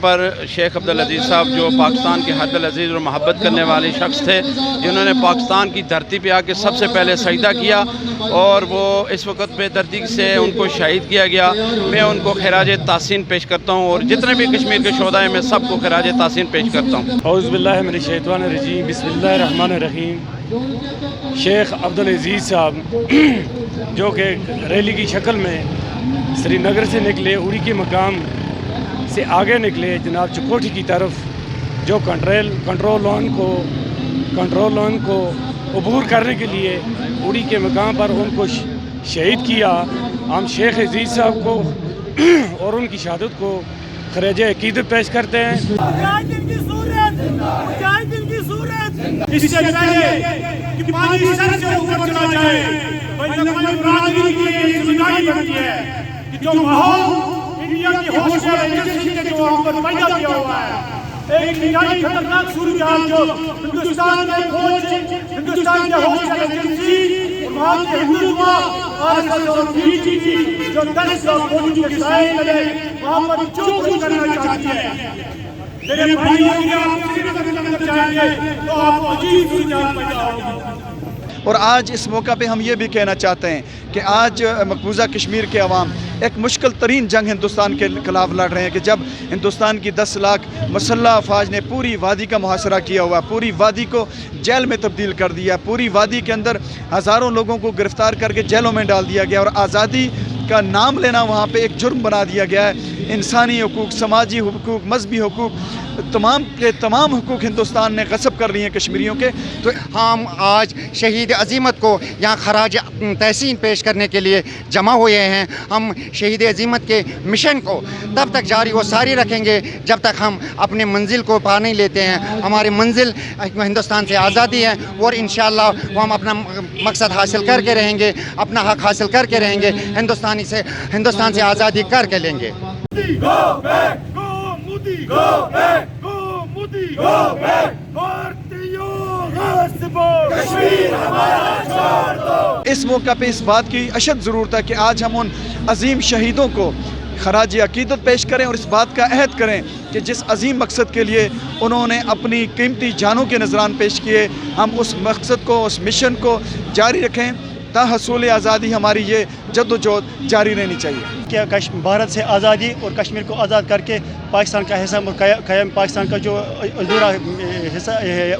پر شیخ عبدالعزیز صاحب جو پاکستان کے حد العزیز اور محبت کرنے والے شخص تھے، جنہوں نے پاکستان کی دھرتی پہ آ کے سب سے پہلے سجدہ کیا اور وہ اس وقت بے دردی سے ان کو شہید کیا گیا۔ میں ان کو خراج تحسین پیش کرتا ہوں اور جتنے بھی کشمیر کے شہداء ہیں میں سب کو خراج تحسین پیش کرتا ہوں۔ اعوذ باللہ من الشیطان الرجیم، بسم اللہ الرحمن الرحیم۔ شیخ عبدالعزیز صاحب جو کہ ریلی کی شکل میں سری نگر سے نکلے، اڑی کے مقام سے آگے نکلے جناب چکوٹھی کی طرف، جو کنٹرول لائن کو عبور کرنے کے لیے اڑی کے مقام پر ان کو شہید کیا۔ ہم شیخ عزیز صاحب کو اور ان کی شہادت کو خراج عقیدت پیش کرتے ہیں۔ مجاہدین کی صورت اس سے پہلے کہ پانی سر سے اوپر چلا جائے، بین برادری کی یہ ذمہ داری بنتی ہے کہ جو ماحول انڈیا کی ہوشیار ایجنسی نے جو وہاں پر پیدا کیا ہوا ہے، ایک نہایت خطرناک صورتحال جو ہندوستان کے فوج، ہندوستان کے ہوشیار ایجنسی، وہاں کے ہندوتوا RSS اور BJP جو 10 فوجی کے سائے میں وہاں پر جو کچھ کرنا چاہتی ہے، میرے بھائیوں کی آپ سری نگر کرنا چاہیں گے تو آپ کو عجیب صورتحال پیدا ہوگی۔ اور آج اس موقع پہ ہم یہ بھی کہنا چاہتے ہیں کہ آج مقبوضہ کشمیر کے عوام ایک مشکل ترین جنگ ہندوستان کے خلاف لڑ رہے ہیں کہ جب ہندوستان کی 10 لاکھ مسلح افواج نے پوری وادی کا محاصرہ کیا ہوا، پوری وادی کو جیل میں تبدیل کر دیا، پوری وادی کے اندر ہزاروں لوگوں کو گرفتار کر کے جیلوں میں ڈال دیا گیا اور آزادی کا نام لینا وہاں پہ ایک جرم بنا دیا گیا ہے۔ انسانی حقوق، سماجی حقوق، مذہبی حقوق، تمام کے تمام حقوق ہندوستان نے غصب کر لیے ہیں کشمیریوں کے۔ تو ہم آج شہید عظیمت کو یہاں خراج تحسین پیش کرنے کے لیے جمع ہوئے ہیں۔ ہم شہید عظیمت کے مشن کو تب تک جاری و ساری رکھیں گے جب تک ہم اپنے منزل کو پا نہیں لیتے ہیں۔ ہماری منزل ہندوستان سے آزادی ہے اور انشاءاللہ وہ ہم اپنا مقصد حاصل کر کے رہیں گے، اپنا حق حاصل کر کے رہیں گے، ہندوستان سے آزادی کر کے لیں گے۔ Go back! Go Modi! Go back! Go Modi! Go back! بھارتیوں Kashmir ہمارا چھوڑ دو۔ اس موقع پہ اس بات کی اشد ضرورت ہے کہ آج ہم ان عظیم شہیدوں کو خراج عقیدت پیش کریں اور اس بات کا عہد کریں کہ جس عظیم مقصد کے لیے انہوں نے اپنی قیمتی جانوں کے نذران پیش کیے، ہم اس مقصد کو، اس مشن کو جاری رکھیں تا حصول آزادی ہماری یہ جد و جہد جاری رہنی چاہیے۔ کہ بھارت سے آزادی اور کشمیر کو آزاد کر کے پاکستان کا حصہ اور قیام پاکستان کا جو ادھورا حصہ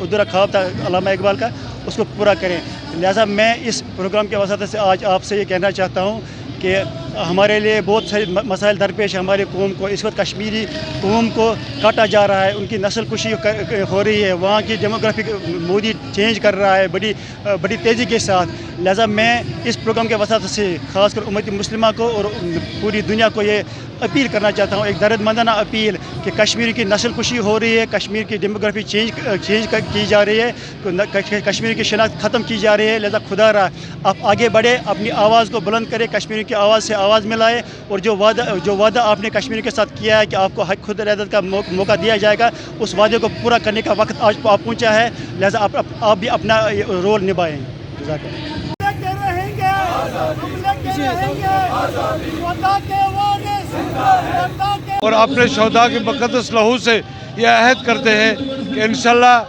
ادھورا خواب تھا علامہ اقبال کا، اس کو پورا کریں۔ لہٰذا میں اس پروگرام کے وسیلے سے آج آپ سے یہ کہنا چاہتا ہوں کہ ہمارے لیے بہت سارے مسائل درپیش ہیں۔ ہماری قوم کو اس وقت کشمیری قوم کو کاٹا جا رہا ہے، ان کی نسل کشی ہو رہی ہے، وہاں کی ڈیموگرافی مودی چینج کر رہا ہے بڑی تیزی کے ساتھ۔ لہٰذا میں اس پروگرام کے وسیلے سے خاص کر امت مسلمہ کو اور پوری دنیا کو یہ اپیل کرنا چاہتا ہوں، ایک درد مندانہ اپیل کہ کشمیر کی نسل کشی ہو رہی ہے، کشمیر کی ڈیموگرافی چینج کی جا رہی ہے، کشمیر کی شناخت ختم کی جا رہی ہے۔ لہذا خدا را آپ آگے بڑھے، اپنی آواز کو بلند کرے، کشمیر کی آواز سے آواز ملائے اور جو وعدہ آپ نے کشمیر کے ساتھ کیا ہے کہ آپ کو حق خود ارادت کا موقع دیا جائے گا، اس وعدے کو پورا کرنے کا وقت آج آپ پہنچا ہے۔ لہذا آپ بھی اپنا رول نبھائیں۔ جزاک اللہ۔ اور اپنے شہداء کے مقدس لہو سے یہ عہد کرتے ہیں کہ انشاءاللہ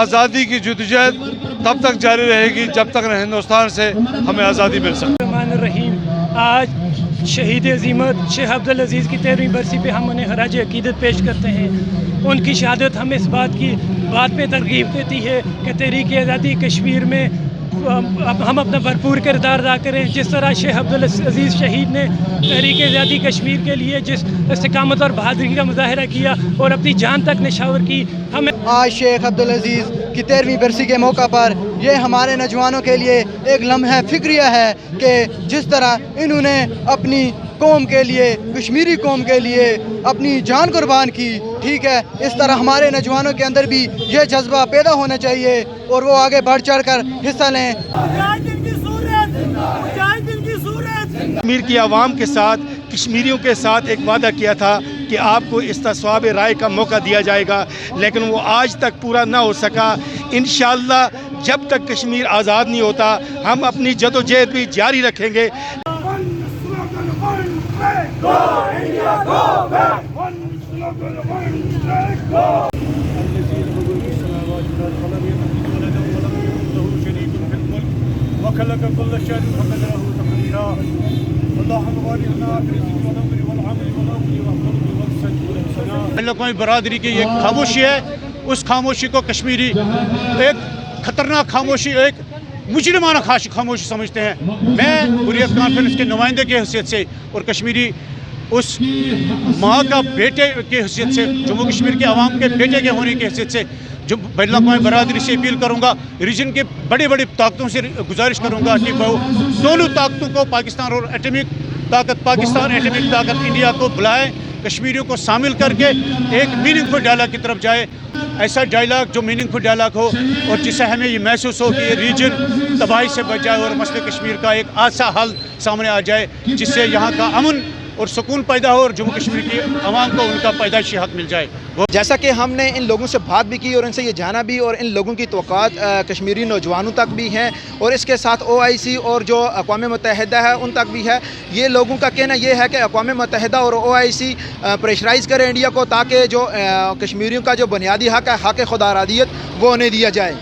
آزادی کی جدوجہد تب تک جاری رہے گی جب تک نہ ہندوستان سے ہمیں آزادی مل سکے۔ الرحمن الرحیم، آج شہید عظیمت شیخ عبدالعزیز کی 13ویں برسی پہ ہم انہیں خراج عقیدت پیش کرتے ہیں۔ ان کی شہادت ہمیں اس بات پہ ترغیب دیتی ہے کہ تحریک آزادی کشمیر میں ہم اپنا بھرپور کردار ادا کریں، جس طرح شیخ عبدالعزیز شہید نے تحریک آزادی کشمیر کے لیے جس استقامت اور بہادری کا مظاہرہ کیا اور اپنی جان تک نشاور کی۔ ہمیں آج شیخ عبدالعزیز کی 13ویں برسی کے موقع پر یہ ہمارے نوجوانوں کے لیے ایک لمحہ فکریہ ہے کہ جس طرح انہوں نے اپنی قوم کے لیے، کشمیری قوم کے لیے اپنی جان قربان کی، ٹھیک ہے، اس طرح ہمارے نوجوانوں کے اندر بھی یہ جذبہ پیدا ہونا چاہیے اور وہ آگے بڑھ چڑھ کر حصہ لیں۔ کشمیر کی عوام کے ساتھ، کشمیریوں کے ساتھ ایک وعدہ کیا تھا کہ آپ کو استصواب رائے کا موقع دیا جائے گا، لیکن وہ آج تک پورا نہ ہو سکا۔ انشاءاللہ جب تک کشمیر آزاد نہیں ہوتا ہم اپنی جدوجہد بھی جاری رکھیں گے۔ Go India, go back! One وخلق كل شيء فقدره تقديرا اللهم بارك لنا في الرزق والعمر والعمل والأمر والخلق والسجد والحسنات. قومی برادری کی یہ خاموشی ہے، اس خاموشی کو کشمیری ایک خطرناک خاموشی، ایک مجرمانہ خاموشی سمجھتے ہیں. میں حریت کانفرنس کے نمائندے کی حیثیت سے اور کشمیری اس ماں کا بیٹے کی حیثیت سے، جموں کشمیر کے عوام کے بیٹے کے ہونے کی حیثیت سے جو بین الاقوامی برادری سے اپیل کروں گا، ریجن کے بڑی بڑی طاقتوں سے گزارش کروں گا کہ وہ دونوں طاقتوں کو، پاکستان اور ایٹمک طاقت پاکستان، ایٹمک طاقت انڈیا کو بلائیں، کشمیریوں کو شامل کر کے ایک میننگ فل ڈائلاگ کی طرف جائے. ایسا ڈائلاگ جو میننگ فل ڈائلاگ ہو اور جس سے ہمیں یہ محسوس ہو کہ یہ ریجن تباہی سے بچ جائے اور مسئلہ کشمیر کا ایک آسا حل سامنے آ جائے، جس سے یہاں کا امن اور سکون پیدا ہو اور جموں کشمیر کی عوام کو ان کا پیدائشی حق مل جائے. جیسا کہ ہم نے ان لوگوں سے بات بھی کی اور ان سے یہ جانا بھی، اور ان لوگوں کی توقعات کشمیری نوجوانوں تک بھی ہیں اور اس کے ساتھ OIC اور جو اقوام متحدہ ہے ان تک بھی ہے. یہ لوگوں کا کہنا یہ ہے کہ اقوام متحدہ اور OIC پریشرائز کریں انڈیا کو تاکہ جو کشمیریوں کا جو بنیادی حق ہے، حق خود ارادیت، وہ انہیں دیا جائے.